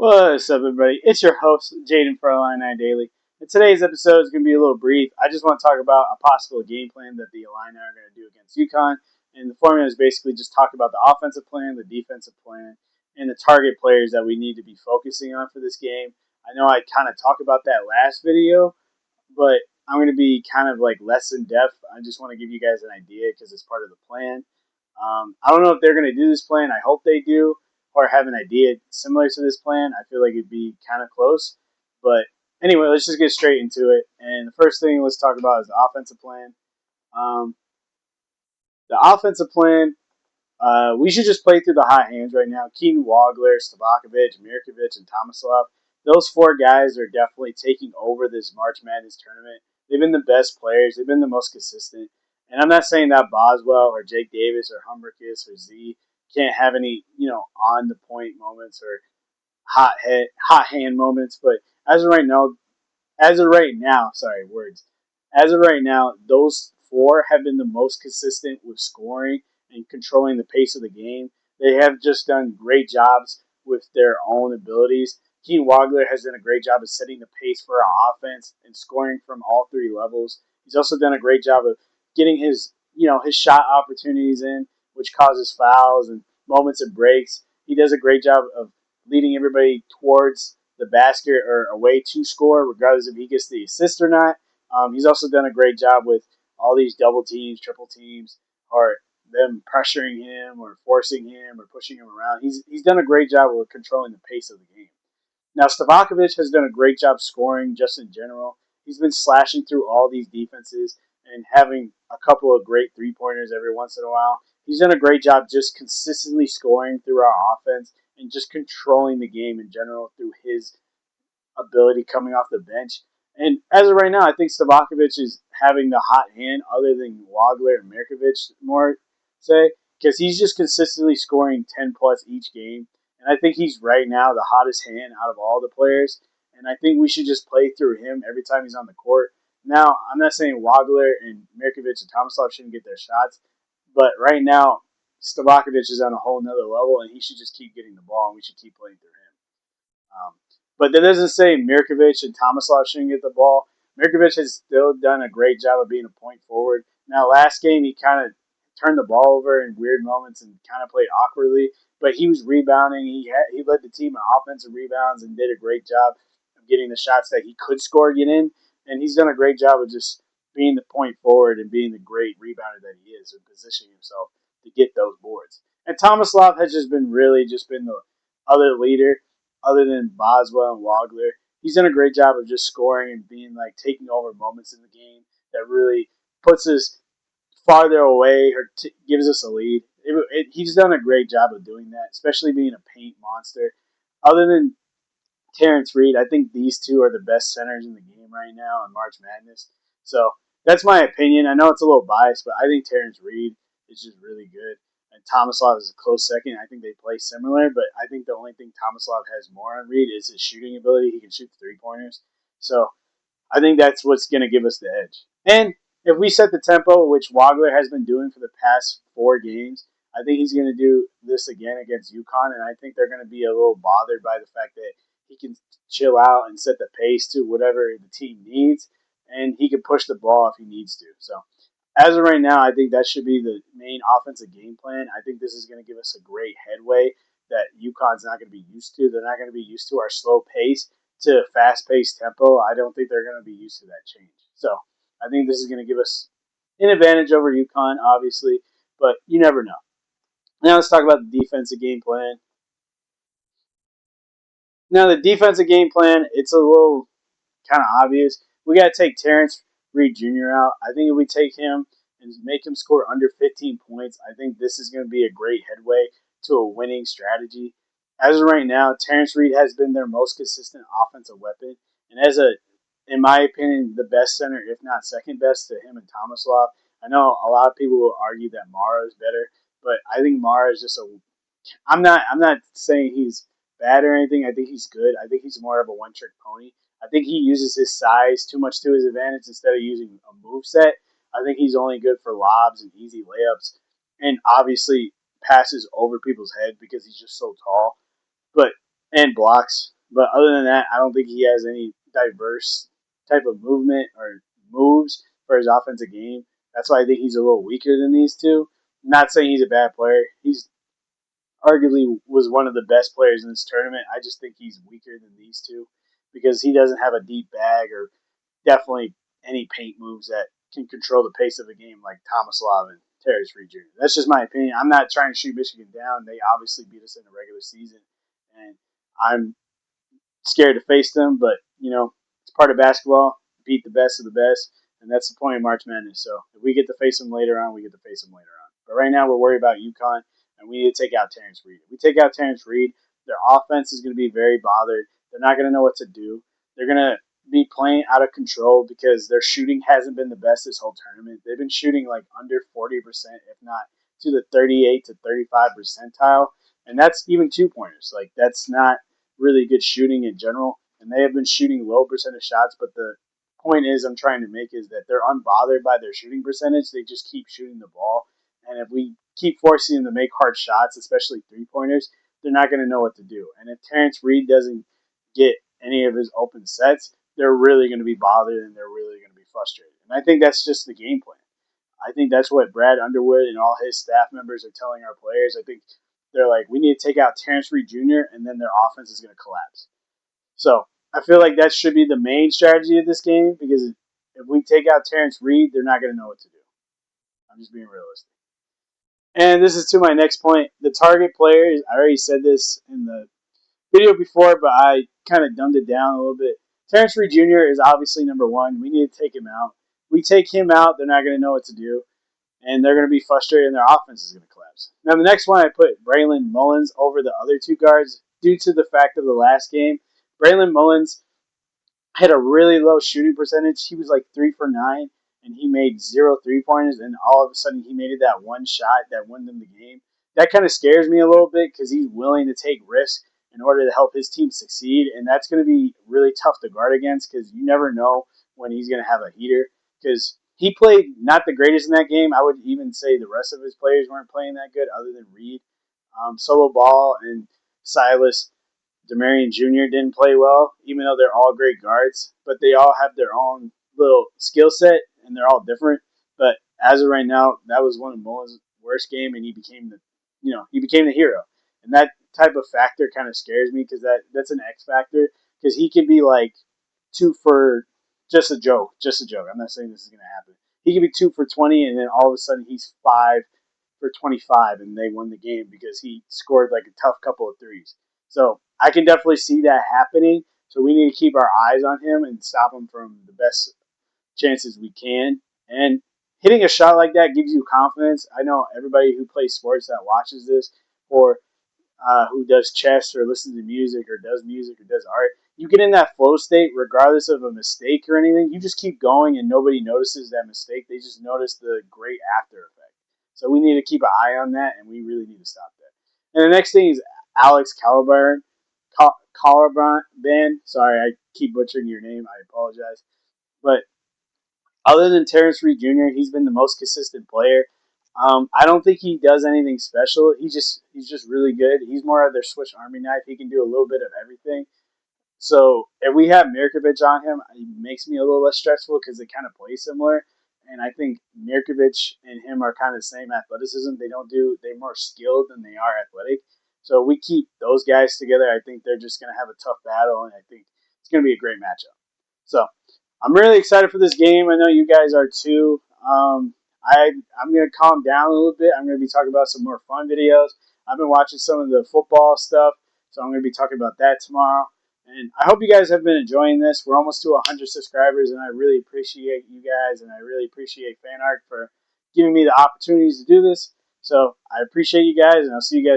What's up, everybody? It's your host, Jaden for Illini Daily. And today's episode is going to be a little brief. I just want to talk about a possible game plan that the Illini are going to do against UConn. And the formula is basically just talk about the offensive plan, the defensive plan, and the target players that we need to be focusing on for this game. I know I kind of talked about that last video, but I'm going to be kind of like less in depth. I just want to give you guys an idea because it's part of the plan. I don't know if they're going to do this plan. I hope they do, or have an idea similar to this plan. I feel like it'd be kind of close. But anyway, let's just get straight into it. And the first thing let's talk about is the offensive plan. Um, the offensive plan, we should just play through the hot hands right now. Keaton Wagler, Stavakovic, Mirkovic, and Tomislav. Those four guys are definitely taking over this March Madness tournament. They've been the best players. They've been the most consistent. And I'm not saying that Boswell or Jake Davis or Humberkus or Z can't have any, on the point moments or hot hand moments. But as of right now, as of right now, those four have been the most consistent with scoring and controlling the pace of the game. They have just done great jobs with their own abilities. Keaton Wagler has done a great job of setting the pace for our offense and scoring from all three levels. He's also done a great job of getting his shot opportunities in, which causes fouls and moments of breaks. He does a great job of leading everybody towards the basket or away to score, regardless if he gets the assist or not. He's also done a great job with all these double teams, triple teams, or them pressuring him or forcing him or pushing him around. He's done a great job with controlling the pace of the game. Now, Stavakovic has done a great job scoring just in general. He's been slashing through all these defenses and having a couple of great three-pointers every once in a while. He's done a great job just consistently scoring through our offense and just controlling the game in general through his ability coming off the bench. And as of right now, I think Stavakovic is having the hot hand other than Wagler and Mirkovic more, say, because he's just consistently scoring 10 plus each game. And I think he's right now the hottest hand out of all the players. And I think we should just play through him every time he's on the court. Now, I'm not saying Wagler and Mirkovic and Tomislav shouldn't get their shots, but right now, Stavakovic is on a whole nother level, and he should just keep getting the ball, and we should keep playing through him. But that doesn't say Mirkovic and Tomislav shouldn't get the ball. Mirkovic has still done a great job of being a point forward. Now, last game, he kind of turned the ball over in weird moments and kind of played awkwardly, but he was rebounding. He led the team in offensive rebounds and did a great job of getting the shots that he could score get in. And he's done a great job of just being the point forward and being the great rebounder that he is and positioning himself to get those boards. And Tomislav has just been the other leader other than Boswell and Wagler. He's done a great job of just scoring and being like taking over moments in the game that really puts us farther away or gives us a lead. He's done a great job of doing that, especially being a paint monster. Other than Terrence Reed, I think these two are the best centers in the game right now in March Madness. So that's my opinion. I know it's a little biased, but I think Terrence Reed is just really good. And Tomislav is a close second. I think they play similar, but I think the only thing Tomislav has more on Reed is his shooting ability. He can shoot three-pointers. So I think that's what's going to give us the edge. And if we set the tempo, which Wagler has been doing for the past 4 games, I think he's going to do this again against UConn, and I think they're going to be a little bothered by the fact that he can chill out and set the pace to whatever the team needs, and he can push the ball if he needs to. So as of right now, I think that should be the main offensive game plan. I think this is going to give us a great headway that UConn's not going to be used to. They're not going to be used to our slow pace to fast-paced tempo. I don't think they're going to be used to that change. So I think this is going to give us an advantage over UConn, obviously, but you never know. Now let's talk about the defensive game plan. Now the defensive game plan, it's a little kind of obvious. We got to take Terrence Reed Jr. out. I think if we take him and make him score under 15 points, I think this is going to be a great headway to a winning strategy. As of right now, Terrence Reed has been their most consistent offensive weapon, and in my opinion, the best center, if not second best to him and Tomislav. I know a lot of people will argue that Mara is better, but I think Mara is just a. I'm not saying he's bad or anything. I think he's good. I think he's more of a one-trick pony. I think he uses his size too much to his advantage instead of using a move set. I think he's only good for lobs and easy layups, and obviously passes over people's head because he's just so tall. But and blocks. But other than that, I don't think he has any diverse type of movement or moves for his offensive game. That's why I think he's a little weaker than these two. Not saying he's a bad player. He's arguably was one of the best players in this tournament. I just think he's weaker than these two because he doesn't have a deep bag or definitely any paint moves that can control the pace of a game like Thomas Love and Terrence Reed Jr. That's just my opinion. I'm not trying to shoot Michigan down. They obviously beat us in the regular season, and I'm scared to face them, but it's part of basketball. Beat the best of the best, and that's the point of March Madness. So if we get to face them later on, we get to face them later on. But right now, we're worried about UConn, and we need to take out Terrence Reed. If we take out Terrence Reed, their offense is going to be very bothered. They're not going to know what to do. They're going to be playing out of control because their shooting hasn't been the best this whole tournament. They've been shooting like under 40%, if not to the 38 to 35 percentile, and that's even 2 pointers. Like that's not really good shooting in general, and they have been shooting low percentage shots. But the point is, I'm trying to make is that they're unbothered by their shooting percentage. They just keep shooting the ball, and if we keep forcing them to make hard shots, especially 3 pointers, they're not going to know what to do. And if Terrence Reed doesn't get any of his open sets, they're really going to be bothered and they're really going to be frustrated. And I think that's just the game plan. I think that's what Brad Underwood and all his staff members are telling our players. I think they're like, we need to take out Terrence Reed Jr. and then their offense is going to collapse. So I feel like that should be the main strategy of this game because if we take out Terrence Reed, they're not going to know what to do. I'm just being realistic. And this is to my next point. The target players, I already said this in the video before, but I kind of dumbed it down a little bit. Terrence Reed Jr. is obviously number one. We need to take him out. We take him out, they're not going to know what to do, and they're going to be frustrated, and their offense is going to collapse. Now, the next one, I put Braylon Mullins over the other two guards due to the fact of the last game. Braylon Mullins had a really low shooting percentage. He was like 3 for 9, and he made 0 3 pointers, and all of a sudden he made it that one shot that won them the game. That kind of scares me a little bit because he's willing to take risks in order to help his team succeed, and that's going to be really tough to guard against because you never know when he's going to have a heater because he played not the greatest in that game. I would even say the rest of his players weren't playing that good other than Reed. Solo Ball and Silas Demarion Jr. didn't play well, even though they're all great guards, but they all have their own little skill set and they're all different. But as of right now, that was one of Mullins' worst game, and he became the hero. And that type of factor kind of scares me because that's an X factor because he could be like 2 for just a joke. I'm not saying this is going to happen. He could be 2 for 20, and then all of a sudden he's 5 for 25, and they won the game because he scored like a tough couple of threes. So I can definitely see that happening. So we need to keep our eyes on him and stop him from the best chances we can. And hitting a shot like that gives you confidence. I know everybody who plays sports that watches this or who does chess or listens to music or does art, you get in that flow state regardless of a mistake or anything. You just keep going and nobody notices that mistake. They just notice the great after effect. So we need to keep an eye on that, and we really need to stop that. And the next thing is Alex Caliburn. Caliburn. Sorry, I keep butchering your name. I apologize. But other than Terrence Reed Jr., he's been the most consistent player. I don't think he does anything special. He's just really good. He's more of their Swiss Army knife. He can do a little bit of everything. So if we have Mirkovic on him, it makes me a little less stressful because they kind of play similar. And I think Mirkovic and him are kind of the same athleticism. They're more skilled than they are athletic. So if we keep those guys together, I think they're just going to have a tough battle, and I think it's going to be a great matchup. So I'm really excited for this game. I know you guys are too. I'm going to calm down a little bit. I'm going to be talking about some more fun videos. I've been watching some of the football stuff, so I'm going to be talking about that tomorrow. And I hope you guys have been enjoying this. We're almost to 100 subscribers, and I really appreciate you guys, and I really appreciate FanArt for giving me the opportunities to do this. So I appreciate you guys, and I'll see you guys